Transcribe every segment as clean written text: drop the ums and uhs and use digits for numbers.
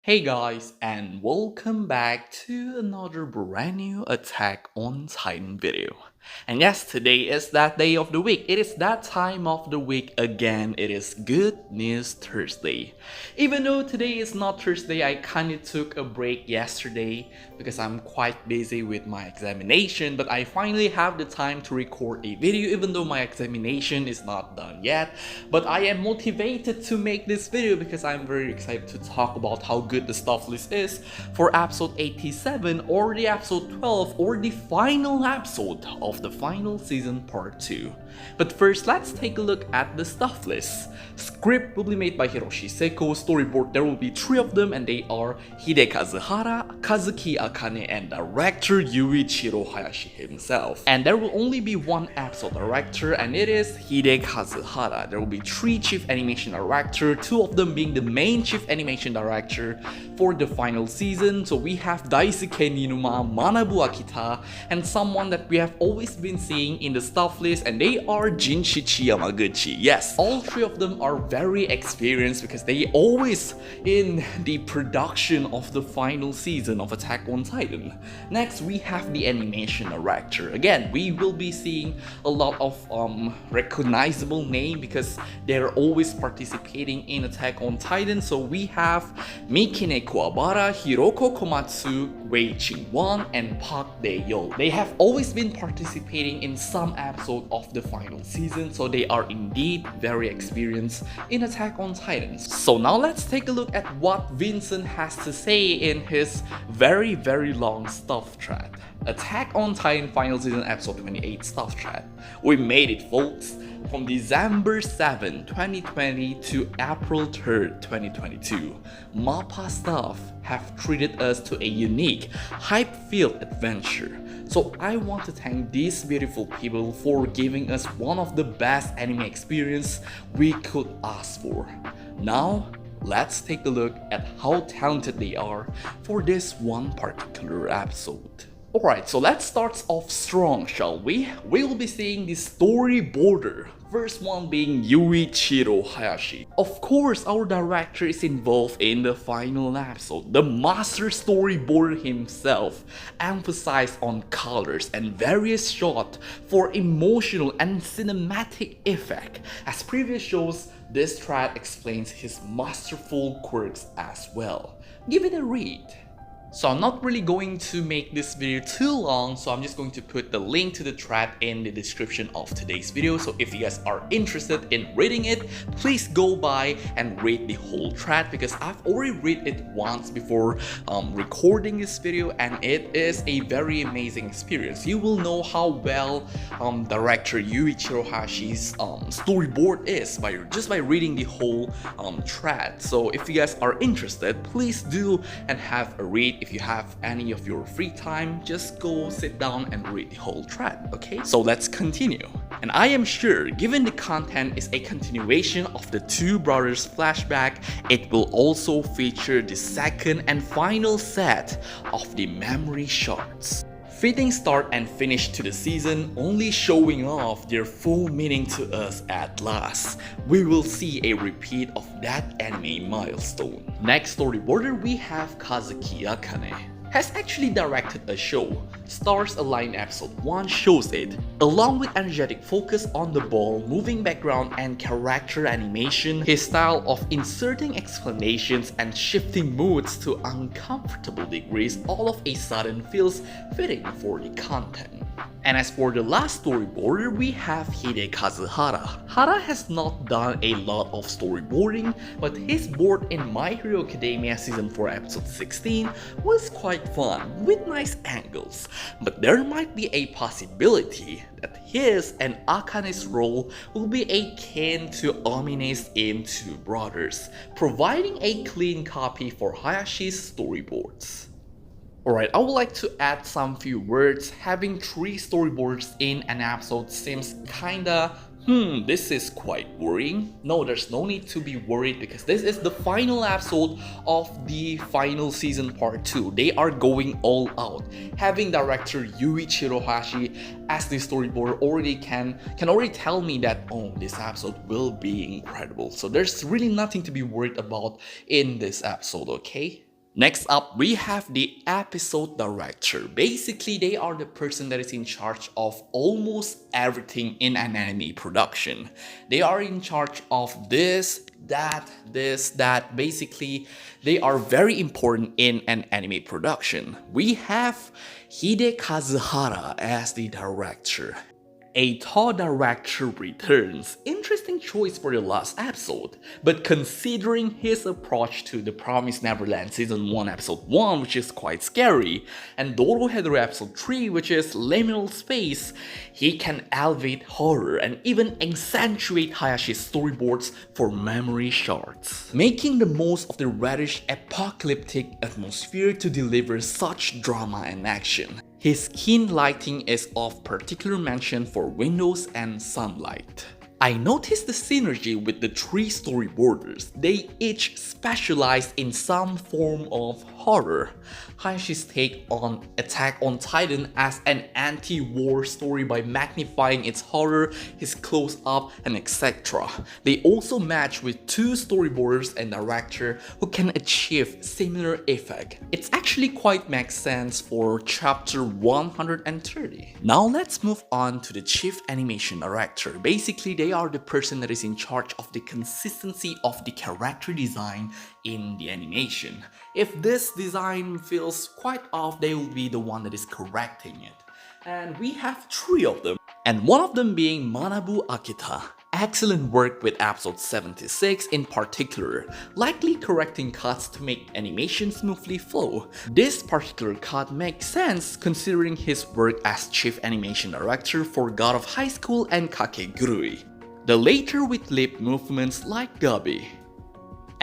Hey guys, and welcome back to another brand new Attack on Titan video. And yes, today is that day of the week. It is that time of the week again. It is Good News Thursday. Even though today is not Thursday, I kinda took a break yesterday because I'm quite busy with my examination, but I finally have the time to record a video even though my examination is not done yet. But I am motivated to make this video because I'm very excited to talk about how good the stuff list is for episode 87 or the episode 12 or the final episode of the final season part 2. But first, let's take a look at the stuff list. Script will be made by Hiroshi Seko, storyboard there will be 3 of them and they are Hidekazu Hara, Kazuki Akane and director Yuichiro Hayashi himself. And there will only be one episode director and it is Hidekazu Hara. There will be 3 chief animation director, 2 of them being the main chief animation director for the final season. So we have Daisuke Ninuma, Manabu Akita, and someone that we have always been seeing in the stuff list, and they are Jinshichi Yamaguchi. Yes, all 3 of them are very experienced because they always in the production of the final season of Attack on Titan. Next, we have the animation director. Again, we will be seeing a lot of recognizable name because they're always participating in Attack on Titan. So we have Mikine Kuwabara, Hiroko Komatsu, Wei Ching-won, and Park Dae-yeol. They have always been participating in some episode of the final season, so they are indeed very experienced in Attack on Titan. So now let's take a look at what Vincent has to say in his very long stuff thread. Attack on Titan final season episode 28 stuff thread. We made it, folks. From December 7, 2020 to April 3rd, 2022, MAPPA staff have treated us to a unique, hype-filled adventure. So I want to thank these beautiful people for giving us one of the best anime experience we could ask for. Now, let's take a look at how talented they are for this one particular episode. Alright, so let's start off strong, shall we? We will be seeing the storyboarder. First one being Yuichiro Hayashi. Of course, our director is involved in the final episode. The master storyboarder himself emphasized on colors and various shots for emotional and cinematic effect. As previous shows, this thread explains his masterful quirks as well. Give it a read. So I'm not really going to make this video too long, so I'm just going to put the link to the thread in the description of today's video. So if you guys are interested in reading it, please go by and read the whole thread because I've already read it once before recording this video and it is a very amazing experience. You will know how well director Yuichiro Hayashi's storyboard is just by reading the whole thread. So if you guys are interested, please do and have a read. If you have any of your free time, just go sit down and read the whole thread, okay? So let's continue. And I am sure, given the content is a continuation of the two brothers flashback, it will also feature the second and final set of the memory shards. Fitting start and finish to the season, only showing off their full meaning to us at last. We will see a repeat of that anime milestone. Next storyboarder we have Kazuki Akane. Has actually directed a show. Stars Align episode 1 shows it. Along with energetic focus on the ball, moving background and character animation, his style of inserting explanations and shifting moods to uncomfortable degrees all of a sudden feels fitting for the content. And as for the last storyboarder, we have Hidekazu Hara. Hara has not done a lot of storyboarding, but his board in My Hero Academia Season 4 episode 16 was quite fun, with nice angles. But there might be a possibility that his and Akane's role will be akin to Omine's in Two Brothers, providing a clean copy for Hayashi's storyboards. Alright, I would like to add some few words. Having 3 storyboards in an episode seems kinda this is quite worrying. No, there's no need to be worried because this is the final episode of the final season part 2. They are going all out. Having director Yuichiro Hayashi as the storyboarder already can already tell me that, oh, this episode will be incredible. So there's really nothing to be worried about in this episode, okay? Next up, we have the episode director. Basically, they are the person that is in charge of almost everything in an anime production. They are in charge of this, that. Basically, they are very important in an anime production. We have Hide Kazuhara as the director. A tall director returns. Interesting choice for the last episode, but considering his approach to The Promised Neverland Season 1 Episode 1, which is quite scary, and Dorohedoro Episode 3, which is liminal space, he can elevate horror and even accentuate Hayashi's storyboards for memory shards, making the most of the reddish apocalyptic atmosphere to deliver such drama and action. His keen lighting is of particular mention for windows and sunlight. I noticed the synergy with the three storyboarders. They each specialize in some form of horror. Hayashi's take on Attack on Titan as an anti-war story by magnifying its horror, his close-up, and etc. They also match with two storyboarders and director who can achieve similar effect. It's actually quite makes sense for chapter 130. Now let's move on to the chief animation director. Basically, they are the person that is in charge of the consistency of the character design in the animation. If this design feels quite off, they will be the one that is correcting it. And we have three of them, and one of them being Manabu Akita. Excellent work with episode 76 in particular, likely correcting cuts to make animation smoothly flow. This particular cut makes sense considering his work as chief animation director for God of High School and Kakegurui, the later with lip movements like Gabi.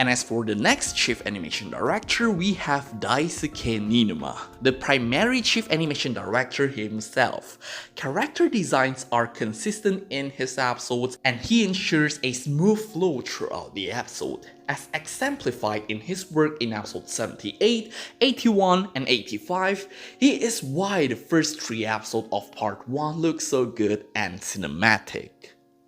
And as for the next chief animation director, we have Daisuke Ninuma, the primary chief animation director himself. Character designs are consistent in his episodes and he ensures a smooth flow throughout the episode, as exemplified in his work in episode 78, 81, and 85. He is why the first three episodes of part 1 look so good and cinematic.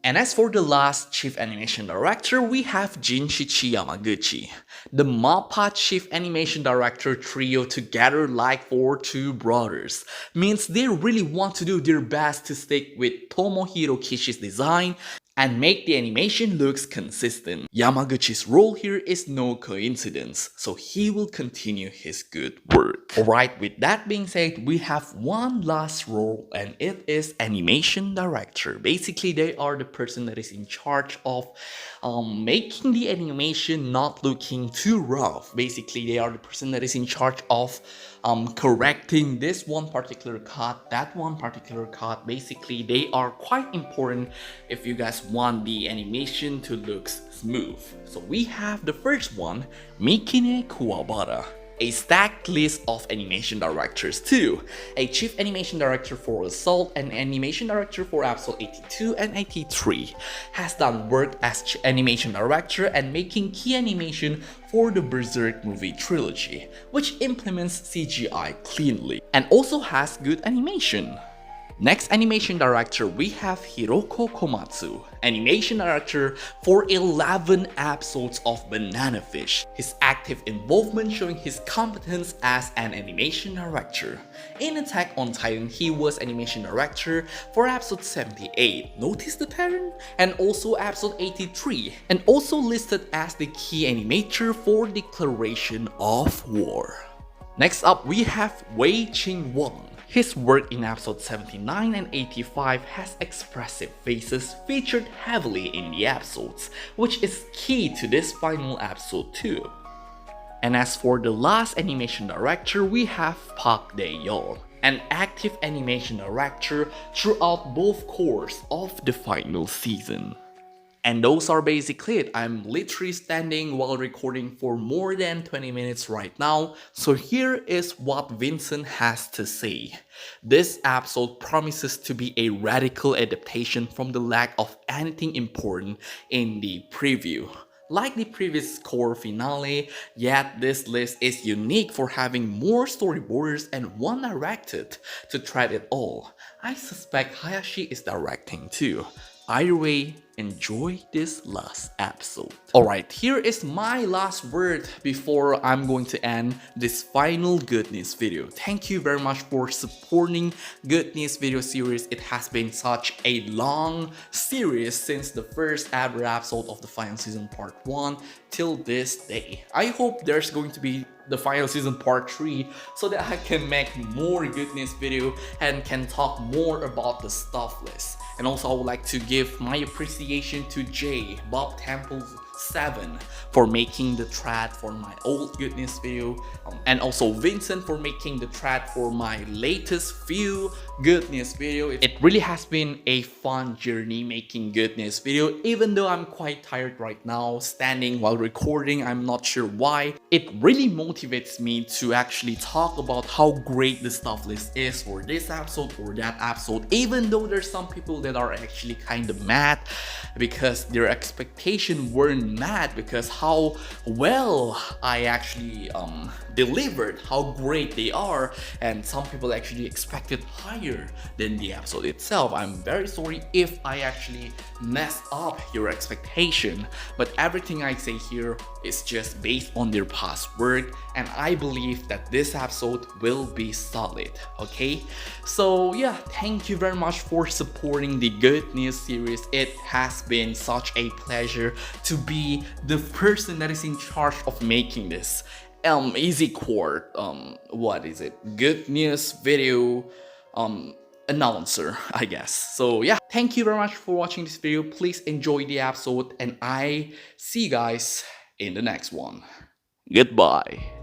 And as for the last chief animation director, we have Jinshichi Yamaguchi, the MAPPA chief animation director trio together like for two brothers. Means they really want to do their best to stick with Tomohiro Kishi's design and make the animation looks consistent. Yamaguchi's role here is no coincidence, so he will continue his good work. Alright, with that being said, we have one last role and it is animation director. Basically, they are the person that is in charge of making the animation not looking too rough. Basically, they are the person that is in charge of correcting this one particular cut, that one particular cut. Basically, they are quite important if you guys want the animation to look smooth. So we have the first one, Mikine Kuwabara. A stacked list of animation directors too. A chief animation director for Assault and animation director for episode 82 and 83. Has done work as animation director and making key animation for the Berserk movie trilogy, which implements CGI cleanly and also has good animation. Next animation director, we have Hiroko Komatsu, animation director for 11 episodes of Banana Fish. His active involvement showing his competence as an animation director. In Attack on Titan, he was animation director for episode 78, notice the pattern? And also episode 83, and also listed as the key animator for Declaration of War. Next up, we have Wei Ching Wong. His work in episode 79 and 85 has expressive faces featured heavily in the episodes, which is key to this final episode too. And as for the last animation director, we have Park Dae-yeol, an active animation director throughout both course of the final season. And those are basically it. I'm literally standing while recording for more than 20 minutes right now. So here is what Vincent has to say. This episode promises to be a radical adaptation from the lack of anything important in the preview. Like the previous core finale, yet this list is unique for having more storyboarders and one directed to thread it all. I suspect Hayashi is directing too. Either way, enjoy this last episode. Alright, here is my last word before I'm going to end this final goodness video. Thank you very much for supporting goodness video series. It has been such a long series since the first ever episode of the final season part 1 till this day. I hope there's going to be the final season part 3 so that I can make more goodness video and can talk more about the stuff list. And also I would like to give my appreciation to Jay, Bob Temple 7 for making the thread for my old goodness video, and also Vincent for making the thread for my latest few goodness video. It really has been a fun journey making goodness video, even though I'm quite tired right now standing while recording. I'm not sure why. It really motivates me to actually talk about how great the stuff list is for this episode or that episode, even though there's some people that are actually kind of mad because their expectations weren't mad because how well I actually delivered, how great they are, and some people actually expected higher than the episode itself. I'm very sorry if I actually messed up your expectation, but everything I say here is just based on their past work, and I believe that this episode will be solid. Okay, so yeah, thank you very much for supporting the Good News series. It has been such a pleasure to be the person that is in charge of making this easy court what is it, Good News video announcer, I guess. So yeah, thank you very much for watching this video. Please enjoy the episode, and I see you guys in the next one. Goodbye.